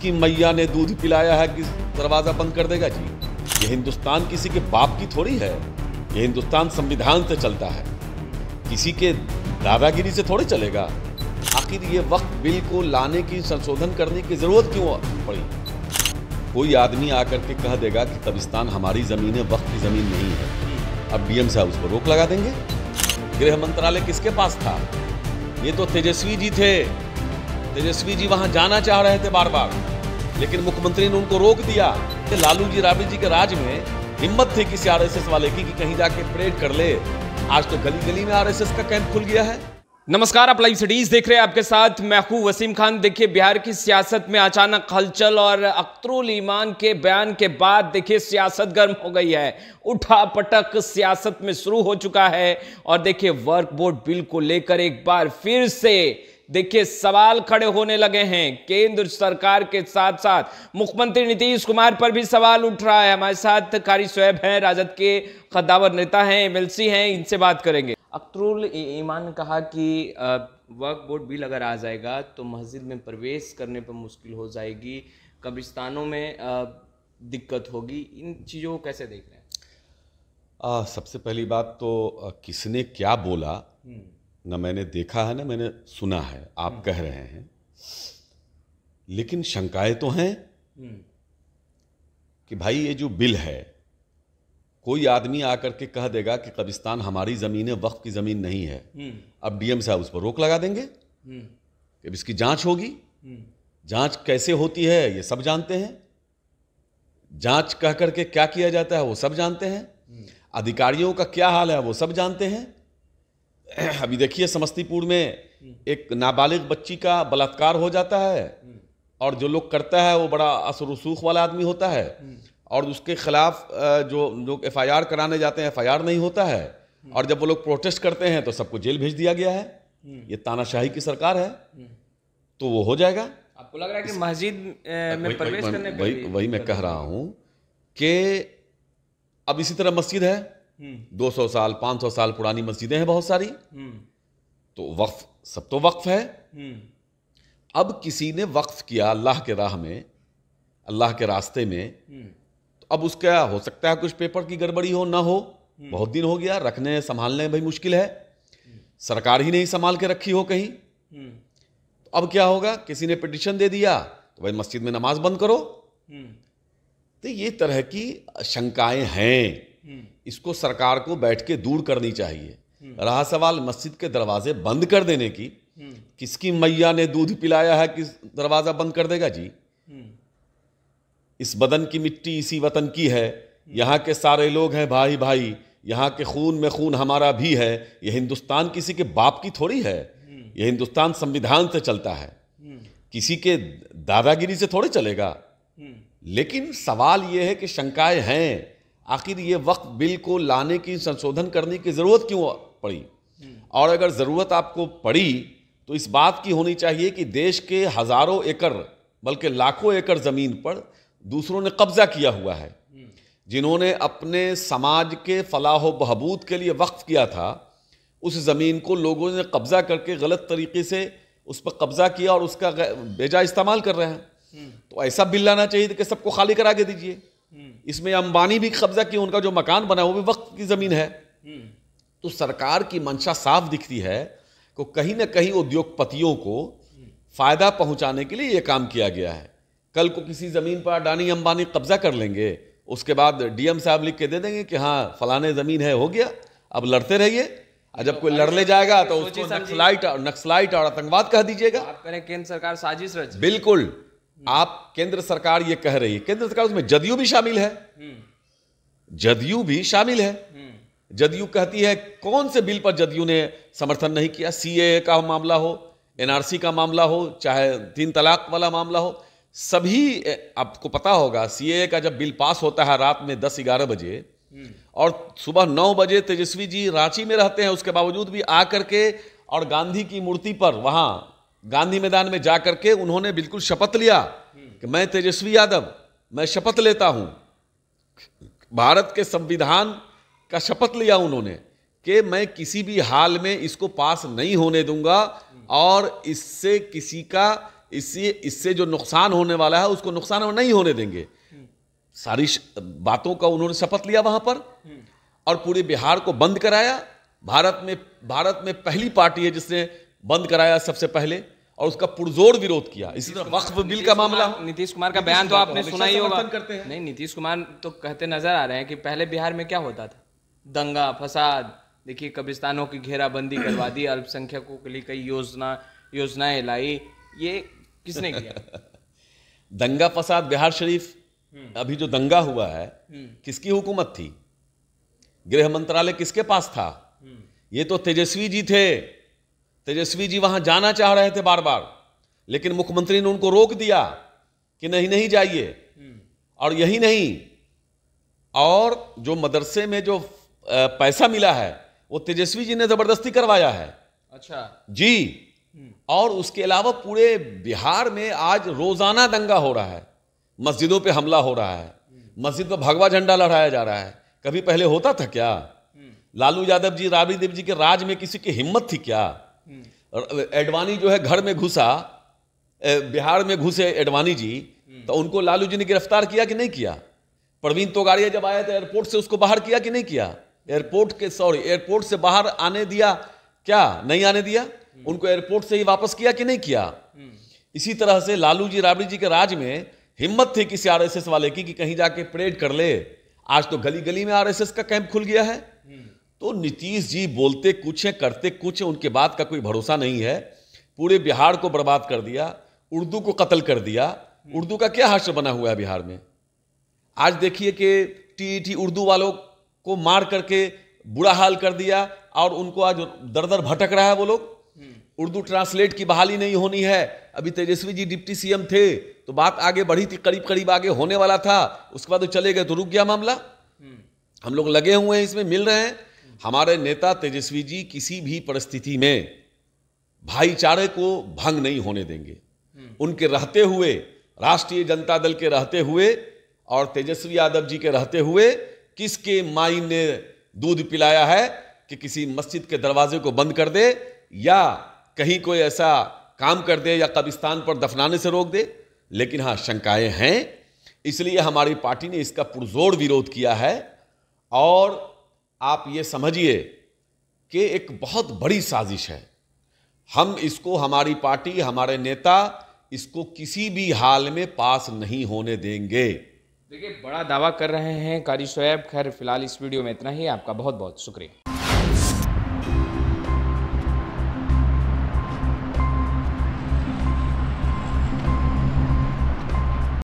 किसकी मैया ने दूध पिलाया है कि दरवाजा बंद कर देगा जी? ये हिंदुस्तान किसी के बाप की थोड़ी है। ये हिंदुस्तान संविधान से चलता है, किसी के दादागिरी से थोड़ी चलेगा। आखिर ये वक्त बिल को लाने की, संशोधन करने की जरूरत क्यों पड़ी? कोई आदमी आकर के कह देगा कि कब्रिस्तान हमारी जमीन है, वक्त की जमीन नहीं है, अब डीएम साहब उस पर रोक लगा देंगे। गृह मंत्रालय किसके पास था? ये तो तेजस्वी जी थे। तेजस्वी जी वहां जाना चाह रहे थे बार बार, लेकिन मुख्यमंत्री ने उनको रोक दिया। लालू जी, राबड़ी जी के राज में हिम्मत थी किसी आरएसएस वाले की कि कहीं जाके परेड कर ले। आज तो गली गली में आरएसएस का कैंप खुल गया है। नमस्कार, आप लाइव सिटीज देख रहे हैं, आपके साथ मैं हूं वसीम खान। देखिए, बिहार की सियासत में अचानक हलचल और अख्तरुल ईमान के बयान के बाद देखिए सियासत गर्म हो गई है। उठापटक सियासत में शुरू हो चुका है और देखिए वर्क बोर्ड बिल को लेकर एक बार फिर से देखिए सवाल खड़े होने लगे हैं। केंद्र सरकार के साथ साथ मुख्यमंत्री नीतीश कुमार पर भी सवाल उठ रहा है। हमारे साथ कारी शोएब हैं, राजद के कद्दावर नेता हैं, एमएलसी हैं, इनसे बात करेंगे। अख्तरुल ईमान ने कहा कि वर्क बोर्ड बिल अगर आ जाएगा तो मस्जिद में प्रवेश करने पर मुश्किल हो जाएगी, कब्रिस्तानों में दिक्कत होगी। इन चीज़ों को कैसे देख रहे हैं? सबसे पहली बात तो किसने क्या बोला न मैंने देखा है, न मैंने सुना है। आप कह रहे हैं, लेकिन शंकाएं तो हैं कि भाई ये जो बिल है, कोई आदमी आकर के कह देगा कि कब्रिस्तान हमारी जमीन है, वक्फ की जमीन नहीं है, अब डीएम साहब उस पर रोक लगा देंगे। अब इसकी जांच होगी। जांच कैसे होती है ये सब जानते हैं। जांच कह करके क्या किया जाता है वो सब जानते हैं। अधिकारियों का क्या हाल है वो सब जानते हैं। अभी देखिए, समस्तीपुर में एक नाबालिग बच्ची का बलात्कार हो जाता है और जो लोग करता है वो बड़ा असर रसूख वाला आदमी होता है और उसके खिलाफ जो लोग एफआईआर कराने जाते हैं एफआईआर नहीं होता है, और जब वो लोग प्रोटेस्ट करते हैं तो सबको जेल भेज दिया गया है। ये तानाशाही की सरकार है, तो वो हो जाएगा। आपको लग रहा है कि मस्जिद में प्रवेश करने पे वही मैं कह रहा हूं कि अब इसी तरह मस्जिद है, 200 साल 500 साल पुरानी मस्जिदें हैं बहुत सारी, तो वक्फ, सब तो वक्फ है। अब किसी ने वक्फ किया अल्लाह के राह में, अल्लाह के रास्ते में, तो अब उसका हो सकता है कुछ पेपर की गड़बड़ी हो, ना हो, बहुत दिन हो गया, रखने संभालने भाई मुश्किल है, सरकार ही नहीं संभाल के रखी हो कहीं। तो अब क्या होगा? किसी ने पिटीशन दे दिया तो भाई मस्जिद में नमाज बंद करो। तो ये तरह की शंकाएं हैं, इसको सरकार को बैठ के दूर करनी चाहिए। रहा सवाल मस्जिद के दरवाजे बंद कर देने की, किसकी मैया ने दूध पिलाया है कि दरवाजा बंद कर देगा जी? इस बदन की मिट्टी इसी वतन की है, यहाँ के सारे लोग हैं भाई भाई, यहाँ के खून में खून हमारा भी है। ये हिंदुस्तान किसी के बाप की थोड़ी है। ये हिंदुस्तान संविधान से चलता है, किसी के दादागिरी से थोड़ी चलेगा। लेकिन सवाल ये है कि शंकाएं हैं, आखिर ये वक्त बिल को लाने की, संशोधन करने की जरूरत क्यों पड़ी? और अगर जरूरत आपको पड़ी तो इस बात की होनी चाहिए कि देश के हजारों एकड़ बल्कि लाखों एकड़ जमीन पर दूसरों ने कब्जा किया हुआ है, जिन्होंने अपने समाज के फलाह बहबूद के लिए वक्फ किया था। उस जमीन को लोगों ने कब्जा करके गलत तरीके से उस पर कब्जा किया और उसका बेजा इस्तेमाल कर रहे हैं। तो ऐसा बिल लाना चाहिए कि सबको खाली करा के दीजिए। इसमें अंबानी भी कब्जा किया, उनका जो मकान बना वो भी वक्त की जमीन है। तो सरकार की मंशा साफ दिखती है कि कहीं ना कहीं उद्योगपतियों को फायदा पहुंचाने के लिए यह काम किया गया है। कल को किसी जमीन पर अडानी अंबानी कब्जा कर लेंगे, उसके बाद डीएम साहब लिख के दे देंगे कि हाँ फलाने जमीन है, हो गया, अब लड़ते रहिए। जब कोई लड़ ले जाएगा तो उसको नक्सलाइट और आतंकवाद कह दीजिएगा। आप कह रहे हैं केंद्र सरकार साजिश रच। बिल्कुल, आप केंद्र सरकार ये कह रही है, केंद्र सरकार उसमें जदयू भी शामिल है, जदयू भी शामिल है। जदयू कहती है, कौन से बिल पर जदयू ने समर्थन नहीं किया? सीएए का मामला हो, एनआरसी का मामला हो, चाहे 3 तलाक वाला मामला हो, सभी आपको पता होगा सीएए का जब बिल पास होता है रात में 10-11 बजे और सुबह 9 बजे तेजस्वी जी रांची में रहते हैं, उसके बावजूद भी आकर के और गांधी की मूर्ति पर वहां गांधी मैदान में जाकर के उन्होंने बिल्कुल शपथ लिया कि मैं तेजस्वी यादव, मैं शपथ लेता हूं, भारत के संविधान का शपथ लिया उन्होंने कि मैं किसी भी हाल में इसको पास नहीं होने दूंगा और इससे किसी का इससे जो नुकसान होने वाला है उसको नुकसान हम नहीं होने देंगे। सारी बातों का उन्होंने शपथ लिया वहां पर और पूरे बिहार को बंद कराया। भारत में पहली पार्टी है जिसने बंद कराया सबसे पहले, और उसका पुरजोर विरोध किया। इसी तरह वक्फ बिल का मामला, नीतीश कुमार का बयान तो आपने सुना ही होगा। नहीं, नीतीश कुमार तो कहते नजर आ रहे हैं कि पहले बिहार में क्या होता था, दंगा फसाद, देखिए कब्रिस्तानों की घेराबंदी करवा दी, अल्पसंख्यकों के लिए कई योजनाएं लाई, ये किसने किया? दंगा फसाद बिहार शरीफ, अभी जो दंगा हुआ है किसकी हुकूमत थी? गृह मंत्रालय किसके पास था? ये तो तेजस्वी जी थे। तेजस्वी जी वहां जाना चाह रहे थे बार बार, लेकिन मुख्यमंत्री ने उनको रोक दिया कि नहीं जाइए। और यही नहीं, और जो मदरसे में जो पैसा मिला है वो तेजस्वी जी ने जबरदस्ती करवाया है। अच्छा जी। और उसके अलावा पूरे बिहार में आज रोजाना दंगा हो रहा है, मस्जिदों पे हमला हो रहा है, मस्जिद पर भगवा झंडा लहराया जा रहा है। कभी पहले होता था क्या? लालू यादव जी, राबड़ी देवी जी के राज में किसी की हिम्मत थी क्या? एडवाणी जो है घर में घुसा, बिहार में घुसे एडवाणी जी, तो उनको लालू जी ने गिरफ्तार किया कि नहीं किया? प्रवीण तोगाड़िया जब आया तो एयरपोर्ट से उसको बाहर किया कि नहीं किया? एयरपोर्ट से बाहर आने दिया क्या? नहीं आने दिया। उनको एयरपोर्ट से ही वापस किया कि नहीं किया? इसी तरह से लालू जी, राबड़ी जी के राज में हिम्मत थी किसी आरएसएस वाले की कि कहीं जाके परेड कर ले। आज तो गली गली में आरएसएस का कैंप खुल गया है। तो नीतीश जी बोलते कुछ है, करते कुछ है, उनके बात का कोई भरोसा नहीं है। पूरे बिहार को बर्बाद कर दिया, उर्दू को कत्ल कर दिया। उर्दू का क्या हाशर बना हुआ है बिहार में? आज देखिए कि टीईटी उर्दू वालों को मार करके बुरा हाल कर दिया, और उनको आज दर दर भटक रहा है वो लोग। उर्दू ट्रांसलेट की बहाली नहीं होनी है। अभी तेजस्वी जी डिप्टी सीएम थे तो बात आगे बढ़ी थी, करीब करीब आगे होने वाला था, उसके बाद वो चले गए तो रुक गया मामला। हम लोग लगे हुए हैं इसमें, मिल रहे हैं। हमारे नेता तेजस्वी जी किसी भी परिस्थिति में भाईचारे को भंग नहीं होने देंगे। उनके रहते हुए, राष्ट्रीय जनता दल के रहते हुए और तेजस्वी यादव जी के रहते हुए, किसके माई ने दूध पिलाया है कि किसी मस्जिद के दरवाजे को बंद कर दे या कहीं कोई ऐसा काम कर दे या कब्रिस्तान पर दफनाने से रोक दे? लेकिन हाँ, शंकाएं हैं, इसलिए हमारी पार्टी ने इसका पुरजोर विरोध किया है। और आप ये समझिए कि एक बहुत बड़ी साजिश है। हम इसको, हमारी पार्टी, हमारे नेता इसको किसी भी हाल में पास नहीं होने देंगे। देखिए, बड़ा दावा कर रहे हैं कारी शोएब। खैर फिलहाल इस वीडियो में इतना ही। आपका बहुत बहुत शुक्रिया।